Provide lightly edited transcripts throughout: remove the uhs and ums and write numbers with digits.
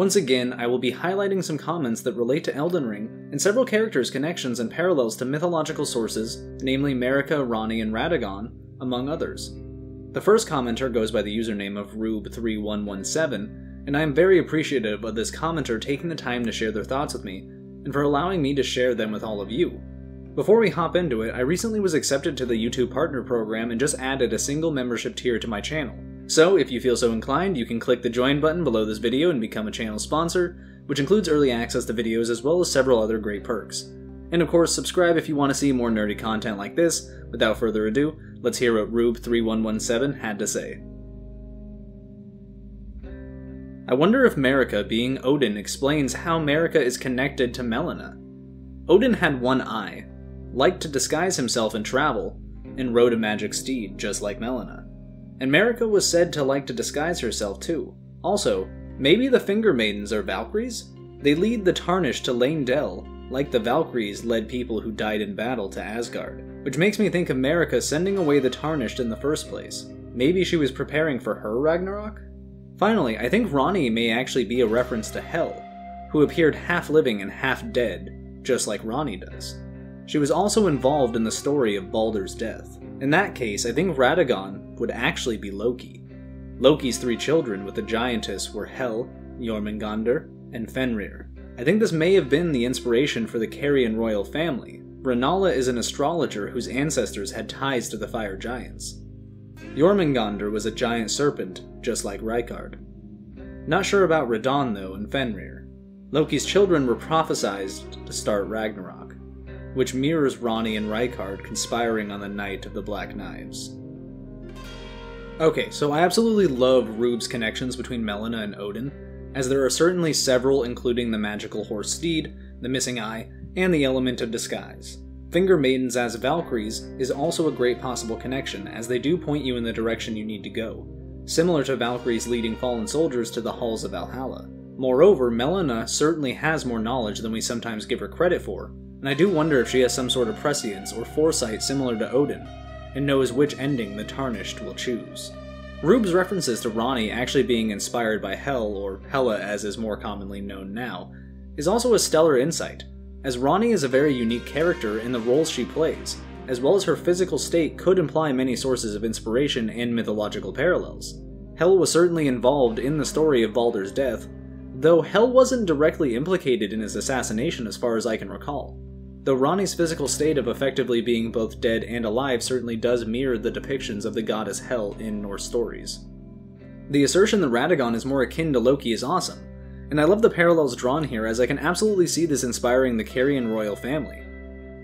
Once again, I will be highlighting some comments that relate to Elden Ring, and several characters' connections and parallels to mythological sources, namely Marika, Ranni, and Radagon, among others. The first commenter goes by the username of Rube3117, and I am very appreciative of this commenter taking the time to share their thoughts with me, and for allowing me to share them with all of you. Before we hop into it, I recently was accepted to the YouTube Partner Program and just added a single membership tier to my channel. So, if you feel so inclined, you can click the join button below this video and become a channel sponsor, which includes early access to videos as well as several other great perks. And of course, subscribe if you want to see more nerdy content like this. Without further ado, let's hear what Rube3117 had to say. I wonder if Marika being Odin explains how Marika is connected to Melina. Odin had one eye, liked to disguise himself and travel, and rode a magic steed just like Melina. And Marika was said to like to disguise herself too. Also, maybe the Finger Maidens are Valkyries? They lead the Tarnished to Leyndell, like the Valkyries led people who died in battle to Asgard. Which makes me think of Marika sending away the Tarnished in the first place. Maybe she was preparing for her Ragnarok? Finally, I think Ranni may actually be a reference to Hel, who appeared half-living and half-dead, just like Ranni does. She was also involved in the story of Baldur's death. In that case, I think Radagon would actually be Loki. Loki's three children with the giantess were Hel, Jormungandr, and Fenrir. I think this may have been the inspiration for the Carian royal family. Rennala is an astrologer whose ancestors had ties to the fire giants. Jormungandr was a giant serpent, just like Rykard. Not sure about Radon though and Fenrir. Loki's children were prophesized to start Ragnarok, which mirrors Ranni and Rykard conspiring on the night of the Black Knives. Okay, so I absolutely love Rube's connections between Melina and Odin, as there are certainly several including the magical horse steed, the missing eye, and the element of disguise. Finger Maidens as Valkyries is also a great possible connection, as they do point you in the direction you need to go, similar to Valkyries leading fallen soldiers to the halls of Valhalla. Moreover, Melina certainly has more knowledge than we sometimes give her credit for, and I do wonder if she has some sort of prescience or foresight similar to Odin, and knows which ending the Tarnished will choose. Rube's references to Ranni actually being inspired by Hel, or Hela as is more commonly known now, is also a stellar insight, as Ranni is a very unique character in the roles she plays, as well as her physical state could imply many sources of inspiration and mythological parallels. Hel was certainly involved in the story of Baldur's death, though Hel wasn't directly implicated in his assassination as far as I can recall. Though Ranni's physical state of effectively being both dead and alive certainly does mirror the depictions of the goddess Hel in Norse stories. The assertion that Radagon is more akin to Loki is awesome, and I love the parallels drawn here as I can absolutely see this inspiring the Carian royal family.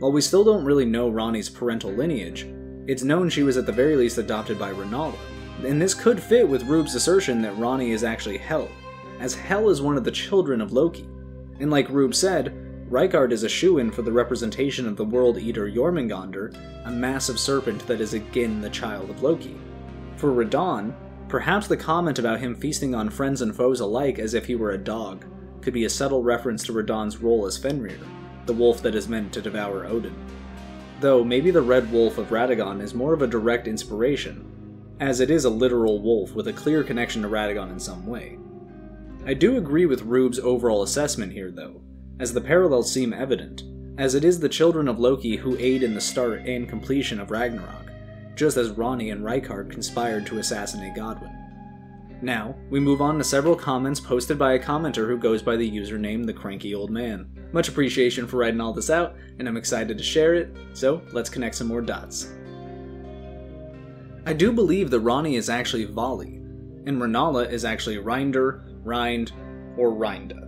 While we still don't really know Ranni's parental lineage, it's known she was at the very least adopted by Rennala, and this could fit with Rube's assertion that Ranni is actually Hel, as Hel is one of the children of Loki, and like Rube said, Rykard is a shoo-in for the representation of the World Eater Jormungandr, a massive serpent that is again the child of Loki. For Radon, perhaps the comment about him feasting on friends and foes alike as if he were a dog could be a subtle reference to Radon's role as Fenrir, the wolf that is meant to devour Odin. Though maybe the red wolf of Radagon is more of a direct inspiration, as it is a literal wolf with a clear connection to Radagon in some way. I do agree with Rube's overall assessment here though, as the parallels seem evident, as it is the children of Loki who aid in the start and completion of Ragnarok, just as Ranni and Rykard conspired to assassinate Godwyn. Now, we move on to several comments posted by a commenter who goes by the username The Cranky Old Man. Much appreciation for writing all this out, and I'm excited to share it, so let's connect some more dots. I do believe that Ranni is actually Vali, and Rennala is actually Reinder, Rind, or Rinda.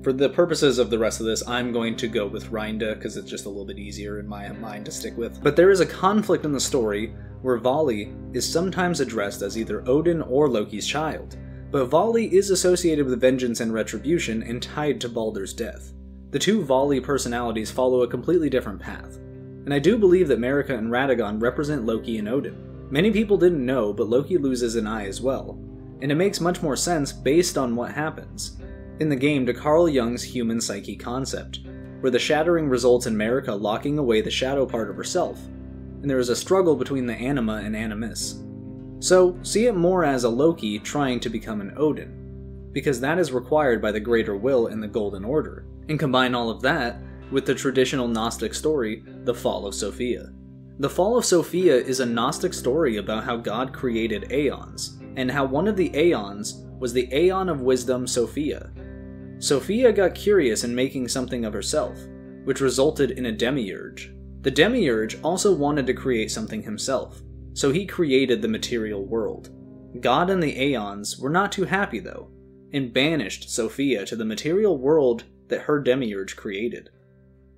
For the purposes of the rest of this, I'm going to go with Rinda, because it's just a little bit easier in my mind to stick with. But there is a conflict in the story where Vali is sometimes addressed as either Odin or Loki's child, but Vali is associated with vengeance and retribution and tied to Baldur's death. The two Vali personalities follow a completely different path, and I do believe that Marika and Radagon represent Loki and Odin. Many people didn't know, but Loki loses an eye as well, and it makes much more sense based on what happens in the game to Carl Jung's human psyche concept, where the shattering results in Marika locking away the shadow part of herself, and there is a struggle between the anima and animus. So, see it more as a Loki trying to become an Odin. because that is required by the greater will in the Golden Order, and combine all of that with the traditional Gnostic story, the Fall of Sophia. The Fall of Sophia is a Gnostic story about how God created aeons, and how one of the aeons was the Aeon of Wisdom Sophia. Sophia got curious in making something of herself, which resulted in a demiurge. The demiurge also wanted to create something himself, so he created the material world. God and the aeons were not too happy though, and banished Sophia to the material world that her demiurge created.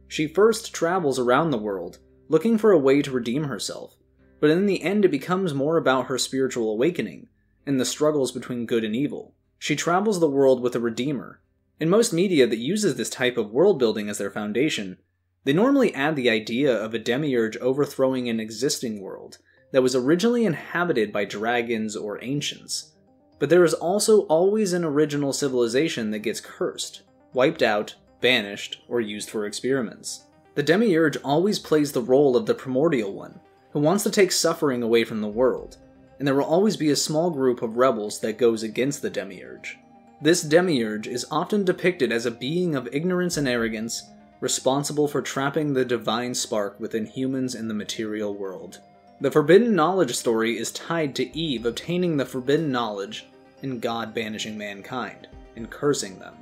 She first travels around the world, looking for a way to redeem herself, but in the end it becomes more about her spiritual awakening, and the struggles between good and evil. She travels the world with a redeemer. In most media that uses this type of world building as their foundation, they normally add the idea of a demiurge overthrowing an existing world that was originally inhabited by dragons or ancients. But there is also always an original civilization that gets cursed, wiped out, banished, or used for experiments. The demiurge always plays the role of the primordial one, who wants to take suffering away from the world, and there will always be a small group of rebels that goes against the demiurge. This demiurge is often depicted as a being of ignorance and arrogance, responsible for trapping the divine spark within humans in the material world. The forbidden knowledge story is tied to Eve obtaining the forbidden knowledge and God banishing mankind and cursing them.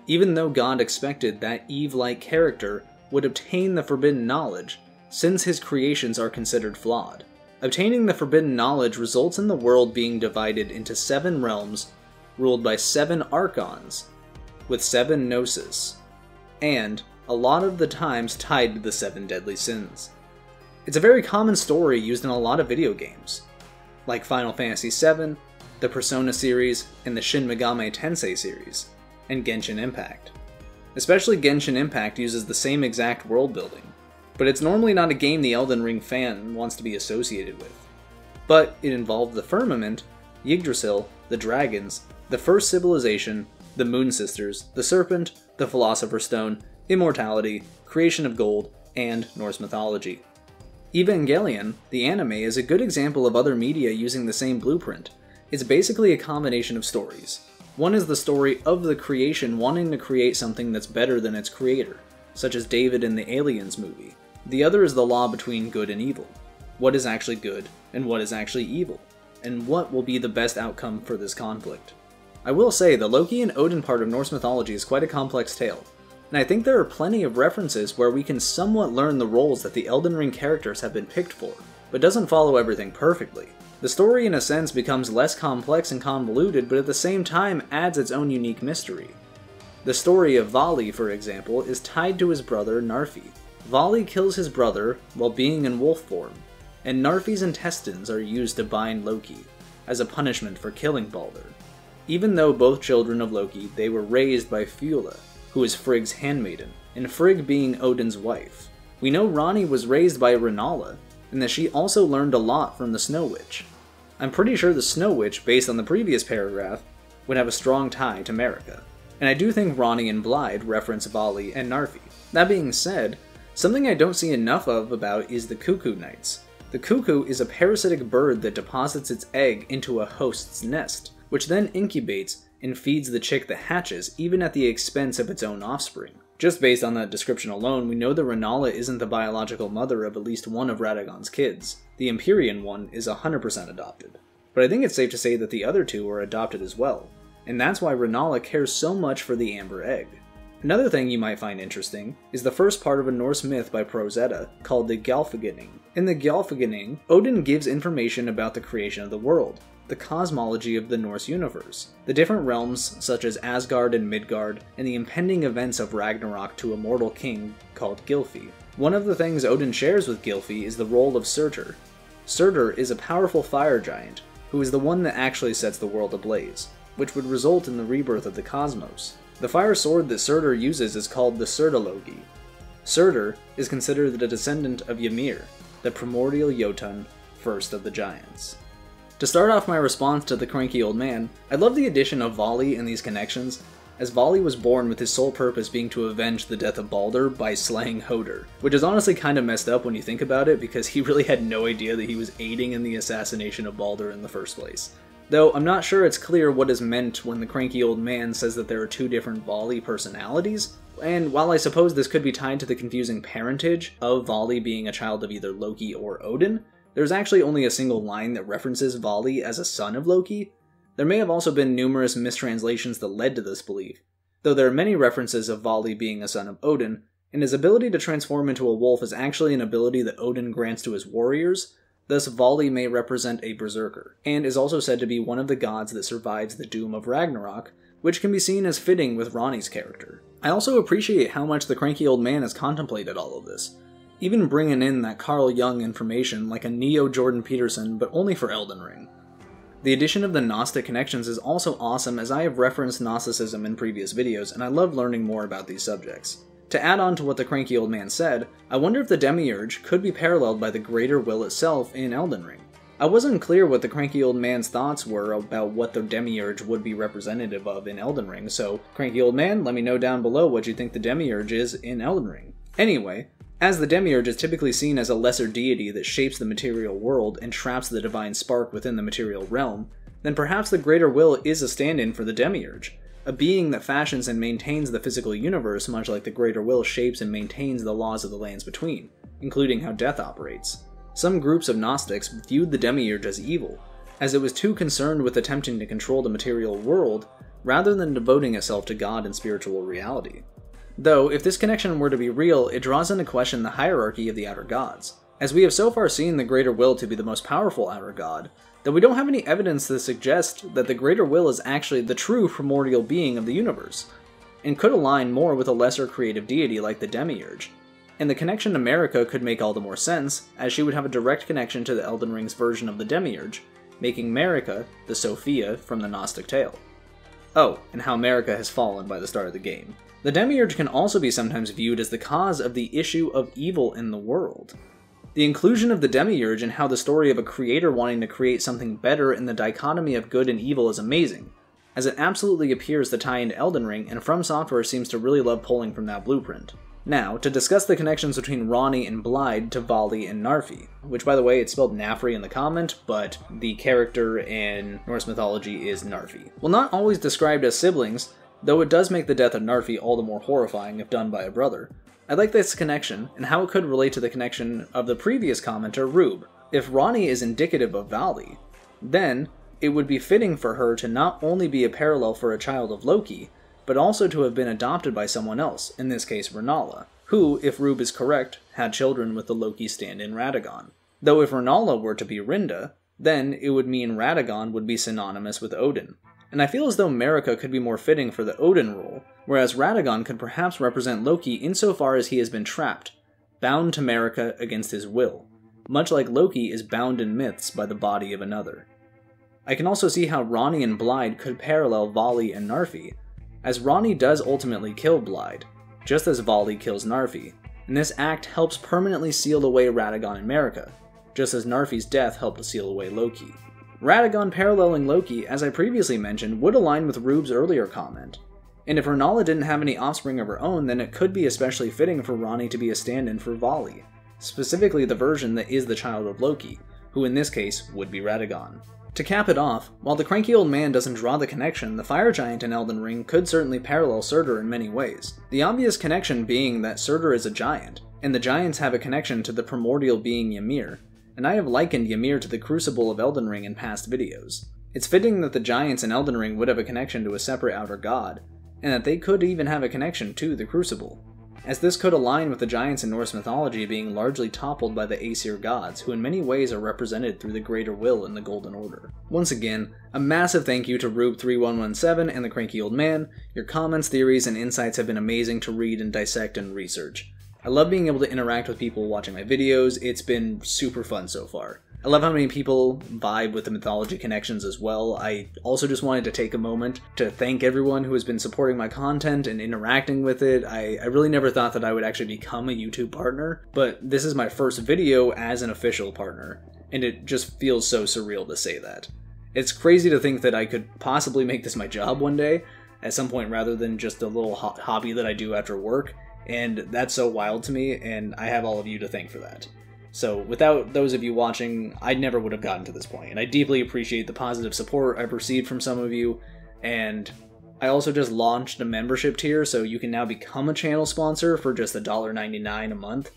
Even though God expected that Eve-like character would obtain the forbidden knowledge, since his creations are considered flawed. Obtaining the forbidden knowledge results in the world being divided into 7 realms ruled by 7 archons, with 7 gnosis, and a lot of the times tied to the 7 deadly sins. It's a very common story used in a lot of video games, like Final Fantasy VII, the Persona series, and the Shin Megami Tensei series, and Genshin Impact. Especially Genshin Impact uses the same exact world building, but it's normally not a game the Elden Ring fan wants to be associated with. But it involved the Firmament, Yggdrasil, the dragons, the first civilization, the Moon Sisters, the Serpent, the Philosopher's Stone, immortality, creation of gold, and Norse mythology. Evangelion, the anime, is a good example of other media using the same blueprint. It's basically a combination of stories. One is the story of the creation wanting to create something that's better than its creator, such as David in the Aliens movie. The other is the law between good and evil. What is actually good, and what is actually evil? And what will be the best outcome for this conflict? I will say, the Loki and Odin part of Norse mythology is quite a complex tale, and I think there are plenty of references where we can somewhat learn the roles that the Elden Ring characters have been picked for, but doesn't follow everything perfectly. The story in a sense becomes less complex and convoluted, but at the same time adds its own unique mystery. The story of Vali, for example, is tied to his brother Narfi. Vali kills his brother while being in wolf form, and Narfi's intestines are used to bind Loki, as a punishment for killing Baldur. Even though both children of Loki, they were raised by Fula, who is Frigg's handmaiden, and Frigg being Odin's wife. We know Rani was raised by Renala, and that she also learned a lot from the Snow Witch. I'm pretty sure the Snow Witch, based on the previous paragraph, would have a strong tie to Marika. And I do think Rani and Blide reference Vali and Narfi. That being said, something I don't see enough of about is the Cuckoo Knights. The cuckoo is a parasitic bird that deposits its egg into a host's nest, which then incubates and feeds the chick that hatches, even at the expense of its own offspring. Just based on that description alone, we know that Renala isn't the biological mother of at least one of Radagon's kids. The Empyrean one is 100% adopted. But I think it's safe to say that the other 2 are adopted as well, and that's why Renala cares so much for the Amber Egg. Another thing you might find interesting is the first part of a Norse myth by Prozetta called the Gylfaginning. In the Gylfaginning, Odin gives information about the creation of the world, the cosmology of the Norse universe, the different realms such as Asgard and Midgard, and the impending events of Ragnarok to a mortal king called Gylfi. One of the things Odin shares with Gylfi is the role of Surtur. Surtur is a powerful fire giant, who is the one that actually sets the world ablaze, which would result in the rebirth of the cosmos. The fire sword that Surtur uses is called the Surtalogi. Surtur is considered the descendant of Ymir, the primordial Jotun, first of the giants. To start off my response to the cranky old man, I love the addition of Vali in these connections, as Vali was born with his sole purpose being to avenge the death of Baldur by slaying Hoder, which is honestly kind of messed up when you think about it because he really had no idea that he was aiding in the assassination of Baldur in the first place. Though I'm not sure it's clear what is meant when the cranky old man says that there are two different Vali personalities, and while I suppose this could be tied to the confusing parentage of Vali being a child of either Loki or Odin, there's actually only a single line that references Vali as a son of Loki. There may have also been numerous mistranslations that led to this belief, though there are many references of Vali being a son of Odin, and his ability to transform into a wolf is actually an ability that Odin grants to his warriors. Thus, Vali may represent a berserker, and is also said to be one of the gods that survives the doom of Ragnarok, which can be seen as fitting with Ronnie's character. I also appreciate how much the cranky old man has contemplated all of this, even bringing in that Carl Jung information like a neo-Jordan Peterson, but only for Elden Ring. The addition of the Gnostic connections is also awesome, as I have referenced Gnosticism in previous videos, and I love learning more about these subjects. To add on to what the cranky old man said, I wonder if the Demiurge could be paralleled by the Greater Will itself in Elden Ring. I wasn't clear what the cranky old man's thoughts were about what the Demiurge would be representative of in Elden Ring, so cranky old man, let me know down below what you think the Demiurge is in Elden Ring. Anyway, as the Demiurge is typically seen as a lesser deity that shapes the material world and traps the divine spark within the material realm, then perhaps the Greater Will is a stand-in for the Demiurge, a being that fashions and maintains the physical universe much like the Greater Will shapes and maintains the laws of the lands between, including how death operates. Some groups of Gnostics viewed the Demiurge as evil, as it was too concerned with attempting to control the material world rather than devoting itself to God and spiritual reality. Though, if this connection were to be real, it draws into question the hierarchy of the outer gods, as we have so far seen the Greater Will to be the most powerful outer god, that we don't have any evidence to suggest that the Greater Will is actually the true primordial being of the universe, and could align more with a lesser creative deity like the Demiurge. And the connection to Marika could make all the more sense, as she would have a direct connection to the Elden Ring's version of the Demiurge, making Marika the Sophia from the Gnostic tale. Oh, and how Marika has fallen by the start of the game. The Demiurge can also be sometimes viewed as the cause of the issue of evil in the world. The inclusion of the Demiurge and how the story of a creator wanting to create something better in the dichotomy of good and evil is amazing, as it absolutely appears to tie into Elden Ring, and From Software seems to really love pulling from that blueprint. Now, to discuss the connections between Ranni and Blaidd to Vali and Narfi, which by the way, it's spelled Nafri in the comment, but the character in Norse mythology is Narfi. While not always described as siblings, though it does make the death of Narfi all the more horrifying if done by a brother, I like this connection, and how it could relate to the connection of the previous commenter, Rube. If Ranni is indicative of Vali, then it would be fitting for her to not only be a parallel for a child of Loki, but also to have been adopted by someone else, in this case Rennala, who, if Rube is correct, had children with the Loki stand-in Radagon. Though if Rennala were to be Rinda, then it would mean Radagon would be synonymous with Odin. And I feel as though Marika could be more fitting for the Odin role, whereas Radagon could perhaps represent Loki insofar as he has been trapped, bound to Marika against his will, much like Loki is bound in myths by the body of another. I can also see how Ranni and Blaidd could parallel Vali and Narfi, as Ranni does ultimately kill Blaidd, just as Vali kills Narfi, and this act helps permanently seal away Radagon and Marika, just as Narfi's death helped to seal away Loki. Radagon paralleling Loki, as I previously mentioned, would align with Rube's earlier comment, and if Rennala didn't have any offspring of her own, then it could be especially fitting for Ranni to be a stand-in for Vali, specifically the version that is the child of Loki, who in this case would be Radagon. To cap it off, while the cranky old man doesn't draw the connection, the fire giant in Elden Ring could certainly parallel Surtur in many ways. The obvious connection being that Surtur is a giant, and the giants have a connection to the primordial being Ymir, and I have likened Ymir to the Crucible of Elden Ring in past videos. It's fitting that the giants in Elden Ring would have a connection to a separate outer god, and that they could even have a connection to the Crucible, as this could align with the giants in Norse mythology being largely toppled by the Aesir gods, who in many ways are represented through the Greater Will in the Golden Order. Once again, a massive thank you to Rube3117 and the Cranky Old Man. Your comments, theories, and insights have been amazing to read and dissect and research. I love being able to interact with people watching my videos. It's been super fun so far. I love how many people vibe with the mythology connections as well. I also just wanted to take a moment to thank everyone who has been supporting my content and interacting with it. I really never thought that I would actually become a YouTube partner, but this is my first video as an official partner, and it just feels so surreal to say that. It's crazy to think that I could possibly make this my job one day, at some point, rather than just a little hobby that I do after work, and that's so wild to me, and I have all of you to thank for that. So without those of you watching, I never would have gotten to this point, and I deeply appreciate the positive support I've received from some of you, and I also just launched a membership tier, so you can now become a channel sponsor for just $1.99 a month.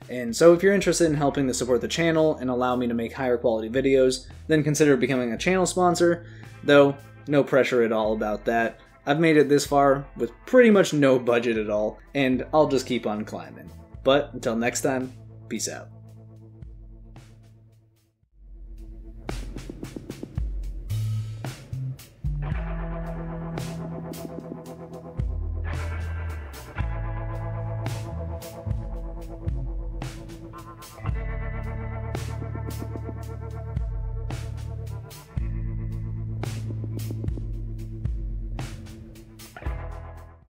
And so if you're interested in helping to support the channel and allow me to make higher quality videos, then consider becoming a channel sponsor, though no pressure at all about that. I've made it this far with pretty much no budget at all, and I'll just keep on climbing. But until next time, peace out.